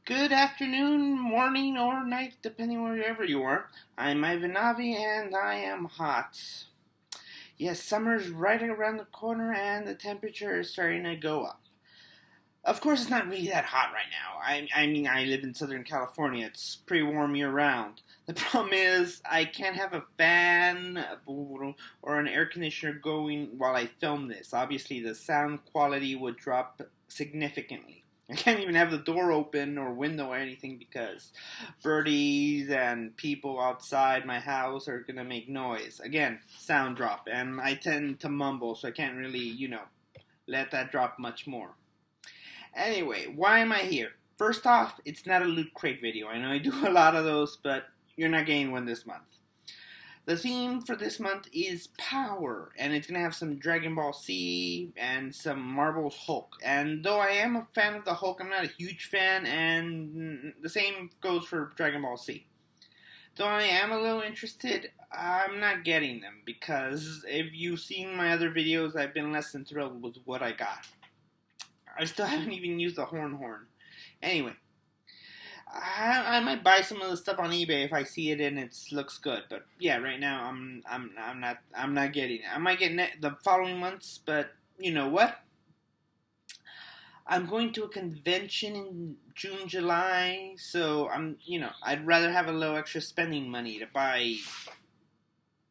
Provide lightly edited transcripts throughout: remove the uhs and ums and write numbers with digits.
Good afternoon, morning, or night, depending wherever you are. I'm Ivan Navi, and I am hot. Yes, summer's right around the corner, and the temperature is starting to go up. Of course, it's not really that hot right now. I mean, I live in Southern California. It's pretty warm year round. The problem is, I can't have a fan or an air conditioner going while I film this. Obviously, the sound quality would drop significantly. I can't even have the door open or window or anything because birdies and people outside my house are going to make noise. Again, sound drop. And I tend to mumble, so I can't really, let that drop much more. Anyway, why am I here? First off, it's not a Loot Crate video. I know I do a lot of those, but you're not getting one this month. The theme for this month is power, and it's going to have some Dragon Ball Z and some Marvel's Hulk. And though I am a fan of the Hulk, I'm not a huge fan, and the same goes for Dragon Ball Z. Though I am a little interested, I'm not getting them, because if you've seen my other videos, I've been less than thrilled with what I got. I still haven't even used the horn. Anyway, I might buy some of the stuff on eBay if I see it and it looks good. But yeah, right now I'm not getting it. I might get the following months, but you know what? I'm going to a convention in June, July, so I'd rather have a little extra spending money to buy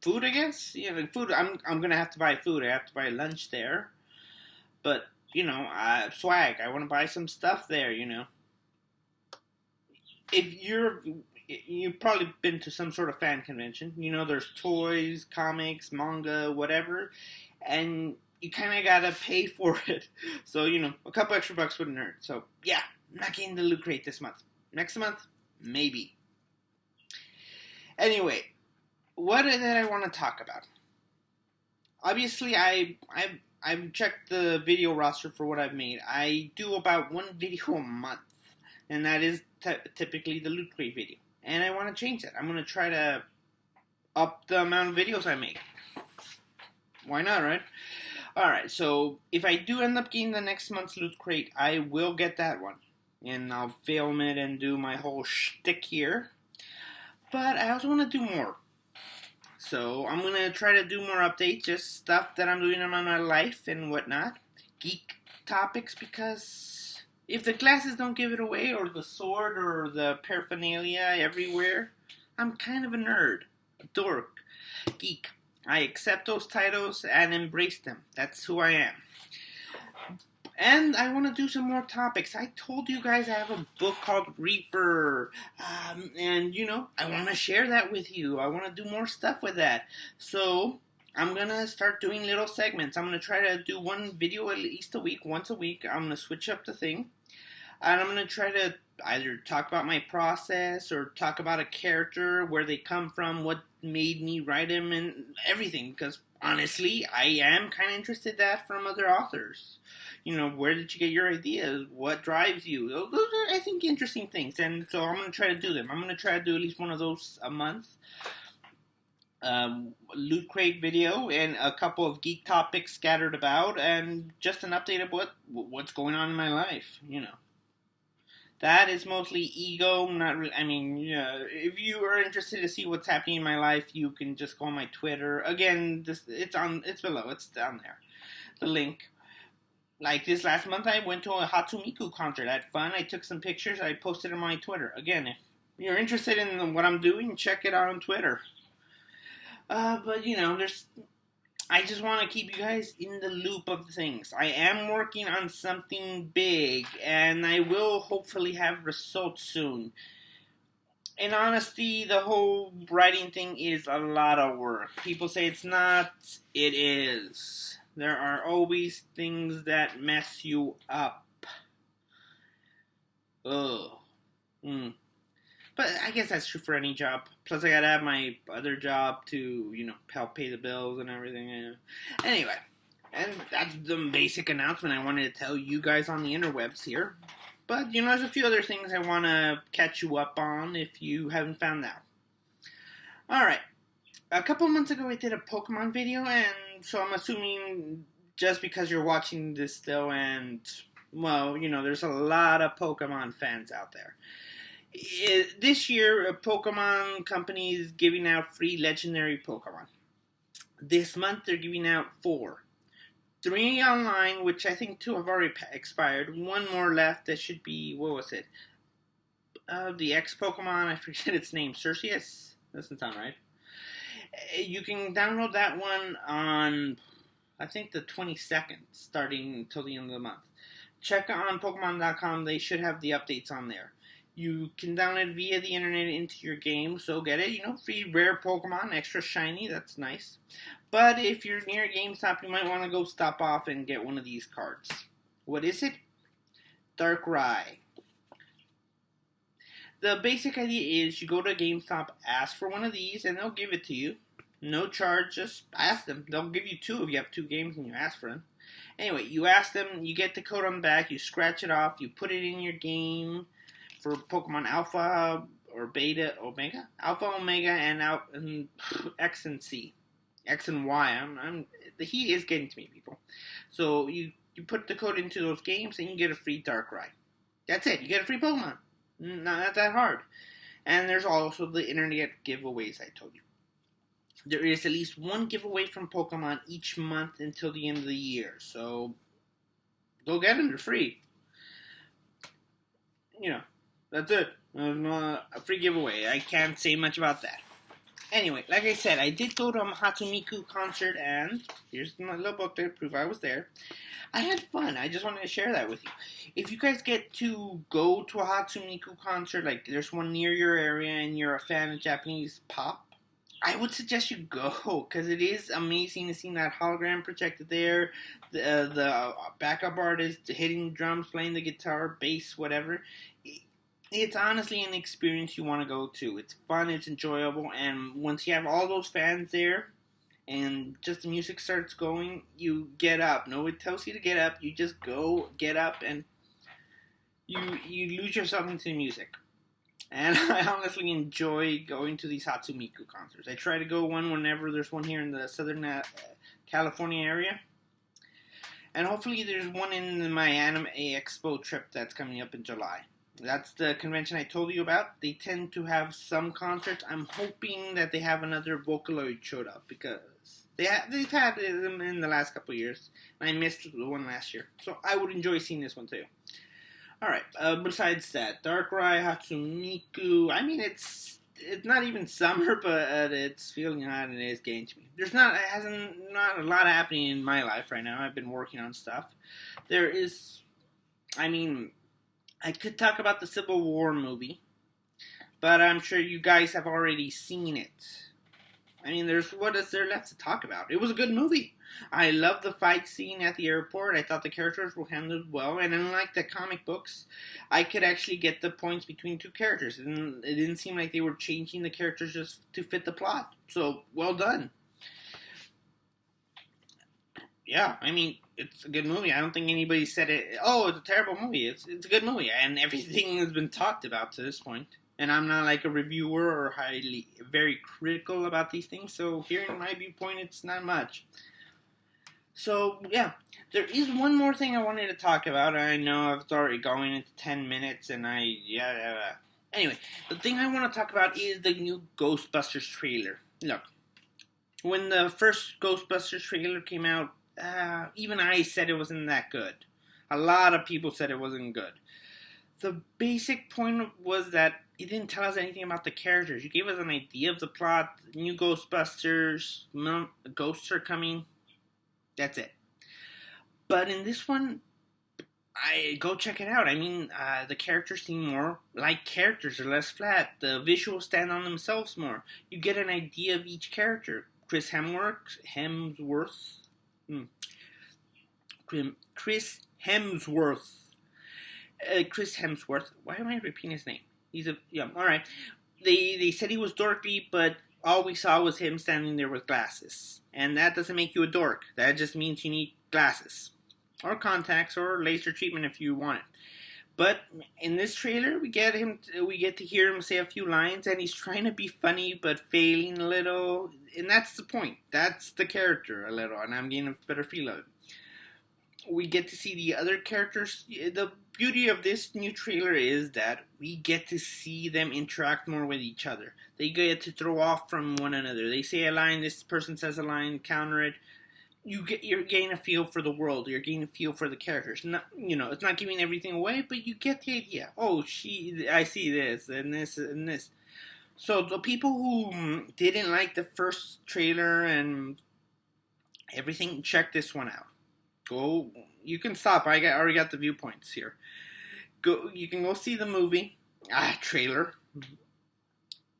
food, I guess. Food. I'm gonna have to buy food. I have to buy lunch there, but swag. I want to buy some stuff there. If you've probably been to some sort of fan convention. There's toys, comics, manga, whatever, and you kind of gotta pay for it. So a couple extra bucks wouldn't hurt. So yeah, I'm not getting the Loot Crate this month. Next month, maybe. Anyway, what did I want to talk about? Obviously, I've checked the video roster for what I've made. I do about one video a month, and that is typically the Loot Crate video. And I want to change that. I'm going to try to up the amount of videos I make. Why not, right? Alright, so if I do end up getting the next month's Loot Crate, I will get that one. And I'll film it and do my whole shtick here. But I also want to do more. So I'm going to try to do more updates, just stuff that I'm doing in my life and whatnot. Geek topics, because if the glasses don't give it away, or the sword, or the paraphernalia everywhere, I'm kind of a nerd, a dork, geek. I accept those titles and embrace them. That's who I am. And I want to do some more topics. I told you guys I have a book called Reaper. And I want to share that with you. I want to do more stuff with that. So, I'm going to start doing little segments. I'm going to try to do one video at least a week, once a week. I'm going to switch up the thing. And I'm going to try to either talk about my process or talk about a character, where they come from, what made me write him, and everything. Because honestly, I am kind of interested in that from other authors. Where did you get your ideas? What drives you? Those are, I think, interesting things. And so I'm going to try to do them. I'm going to try to do at least one of those a month. Loot Crate video and a couple of geek topics scattered about, and just an update of what's going on in my life. That is mostly ego, not really. I mean, if you are interested to see what's happening in my life, you can just go on my Twitter. Again, it's below, it's down there, the link. Like this last month, I went to a Hatsune Miku concert. I had fun. I took some pictures. I posted on my Twitter. Again, if you're interested in what I'm doing, check it out on Twitter. But I just want to keep you guys in the loop of things. I am working on something big, and I will hopefully have results soon. In honesty, the whole writing thing is a lot of work. People say it's not. It is. There are always things that mess you up. Ugh. But I guess that's true for any job. Plus, I gotta have my other job to, help pay the bills and everything. Anyway, and that's the basic announcement I wanted to tell you guys on the interwebs here. But, there's a few other things I want to catch you up on if you haven't found out. Alright. A couple months ago, I did a Pokemon video, and so I'm assuming just because you're watching this still and Well, there's a lot of Pokemon fans out there. This year, a Pokemon company is giving out free legendary Pokemon. This month, they're giving out 4. 3 online, which I think 2 have already expired. 1 more left. That should be, what was it? The X Pokemon, I forget its name. Cercius? Doesn't sound right. You can download that one on, I think, the 22nd, starting until the end of the month. Check on Pokemon.com. They should have the updates on there. You can download via the internet into your game, so get it. Free rare Pokemon, extra shiny, that's nice. But if you're near a GameStop, you might want to go stop off and get one of these cards. What is it? Darkrai. The basic idea is you go to GameStop, ask for one of these, and they'll give it to you. No charge, just ask them. They'll give you 2 if you have 2 games and you ask for them. Anyway, you ask them, you get the code on the back, you scratch it off, you put it in your game for Pokemon Alpha or Beta, Omega? Alpha, Omega, and X and C. X and Y. The heat is getting to me, people. So you put the code into those games and you get a free Darkrai. That's it. You get a free Pokemon. Not that hard. And there's also the internet giveaways I told you. There is at least 1 giveaway from Pokemon each month until the end of the year. So go get them. They're free. That's it. A free giveaway. I can't say much about that. Anyway, like I said, I did go to a Hatsune Miku concert, and here's my little book to prove I was there. I had fun. I just wanted to share that with you. If you guys get to go to a Hatsune Miku concert, like there's one near your area, and you're a fan of Japanese pop, I would suggest you go, because it is amazing to see that hologram projected there, the backup artist hitting drums, playing the guitar, bass, whatever. It's honestly an experience you want to go to. It's fun, it's enjoyable, and once you have all those fans there, and just the music starts going, you get up. No, it tells you to get up. You just go, get up, and you lose yourself into the music. And I honestly enjoy going to these Hatsune Miku concerts. I try to go one whenever there's one here in the Southern California area. And hopefully there's one in my Anime Expo trip that's coming up in July. That's the convention I told you about. They tend to have some concerts. I'm hoping that they have another Vocaloid showed up, because they've had them in the last couple of years. And I missed the one last year. So I would enjoy seeing this one too. Alright, besides that, Darkrai, Hatsune Miku, I mean, it's not even summer, but it's feeling hot and it is getting to me. There's not a lot happening in my life right now. I've been working on stuff. I could talk about the Civil War movie, but I'm sure you guys have already seen it. I mean, what is there left to talk about? It was a good movie. I loved the fight scene at the airport. I thought the characters were handled well, and unlike the comic books, I could actually get the points between 2 characters, and it didn't seem like they were changing the characters just to fit the plot. So, well done. Yeah, I mean, it's a good movie. I don't think anybody said it, oh, it's a terrible movie. It's a good movie, and everything has been talked about to this point. And I'm not like a reviewer or very critical about these things, so hearing my viewpoint, it's not much. So, yeah, there is one more thing I wanted to talk about. I know I've already going into 10 minutes, and Anyway, the thing I want to talk about is the new Ghostbusters trailer. Look, when the first Ghostbusters trailer came out, even I said it wasn't that good. A lot of people said it wasn't good. The basic point was that it didn't tell us anything about the characters. You gave us an idea of the plot, new Ghostbusters, ghosts are coming. That's it. But in this one, I go check it out. I mean, the characters seem more like characters, or less flat. The visuals stand on themselves more. You get an idea of each character. Chris Hemsworth. Why am I repeating his name? Alright. They said he was dorky, but all we saw was him standing there with glasses. And that doesn't make you a dork. That just means you need glasses. Or contacts, or laser treatment if you want it. But in this trailer, we get to hear him say a few lines, and he's trying to be funny, but failing a little. And that's the point. That's the character a little, and I'm getting a better feel of it. we get to see the other characters. The beauty of this new trailer is that we get to see them interact more with each other. They get to throw off from one another. They say a line, this person says a line, counter it. You're getting a feel for the world. You're getting a feel for the characters. Not, it's not giving everything away, but you get the idea. Oh, I see this and this and this. So the people who didn't like the first trailer and everything, check this one out. Go. You can stop. I already got the viewpoints here. Go. You can go see the movie trailer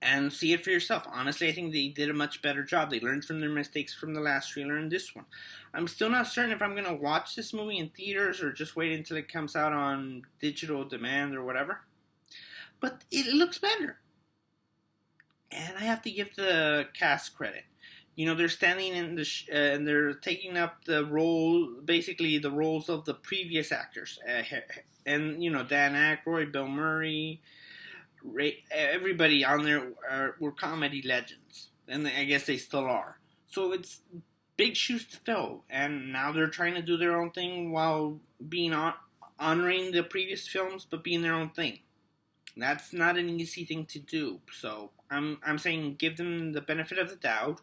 and see it for yourself. Honestly, I think they did a much better job. They learned from their mistakes from the last trailer and this one. I'm still not certain if I'm going to watch this movie in theaters or just wait until it comes out on digital demand or whatever. But it looks better. And I have to give the cast credit. They're standing in the and they're taking up the role, basically the roles of the previous actors. And, Dan Aykroyd, Bill Murray, everybody on there were comedy legends. And I guess they still are. So it's big shoes to fill. And now they're trying to do their own thing while being honoring the previous films, but being their own thing. That's not an easy thing to do. So I'm saying give them the benefit of the doubt.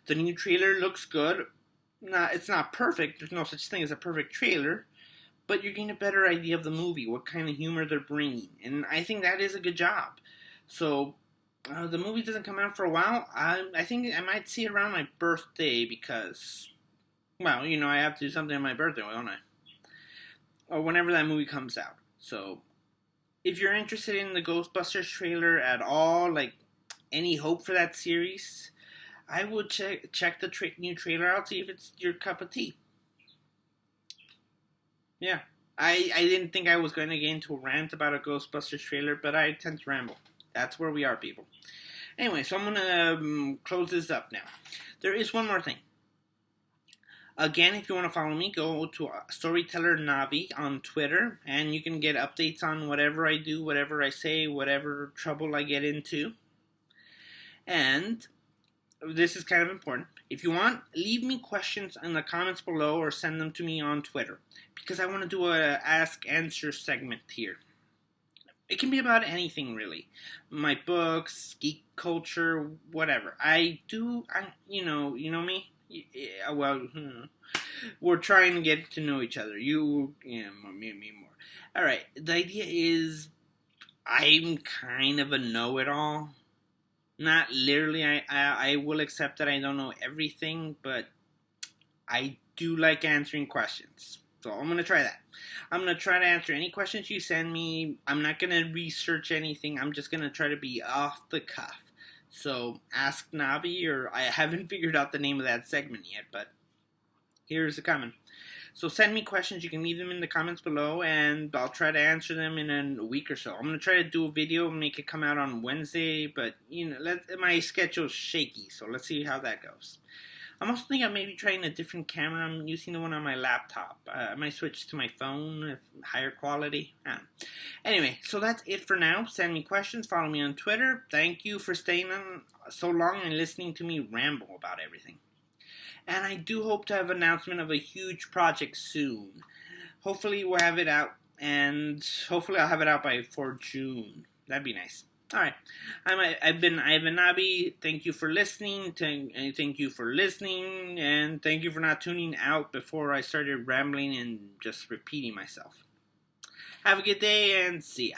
The new trailer looks good. It's not perfect. There's no such thing as a perfect trailer. But you're getting a better idea of the movie, what kind of humor they're bringing. And I think that is a good job. So the movie doesn't come out for a while. I think I might see it around my birthday because, well, I have to do something on my birthday, don't I? Or whenever that movie comes out. So if you're interested in the Ghostbusters trailer at all, like any hope for that series, I would check the new trailer out, see if it's your cup of tea. Yeah, I didn't think I was going to get into a rant about a Ghostbusters trailer, but I tend to ramble. That's where we are, people. Anyway, so I'm going to close this up now. There is one more thing. Again, if you want to follow me, go to Storyteller Navi on Twitter, and you can get updates on whatever I do, whatever I say, whatever trouble I get into. And this is kind of important. If you want, leave me questions in the comments below or send them to me on Twitter, because I want to do a ask-answer segment here. It can be about anything, really. My books, geek culture, whatever. You know me? Yeah, well, we're trying to get to know each other. Me more. Alright, the idea is I'm kind of a know-it-all. Not literally, I will accept that I don't know everything, but I do like answering questions. So I'm going to try that. I'm going to try to answer any questions you send me. I'm not going to research anything. I'm just going to try to be off the cuff. So, Ask Navi, or I haven't figured out the name of that segment yet, but here's the comment. So send me questions. You can leave them in the comments below, and I'll try to answer them in a week or so. I'm going to try to do a video and make it come out on Wednesday, but, my schedule's shaky, so let's see how that goes. I'm also thinking of maybe trying a different camera. I'm using the one on my laptop. I might switch to my phone, higher quality. Anyway, so that's it for now. Send me questions. Follow me on Twitter. Thank you for staying on so long and listening to me ramble about everything. And I do hope to have an announcement of a huge project soon. Hopefully we'll have it out, and hopefully I'll have it out before June. That'd be nice. All right, I've been Ivan Nabi. Thank you for listening. Thank you for listening, and thank you for not tuning out before I started rambling and just repeating myself. Have a good day, and see ya.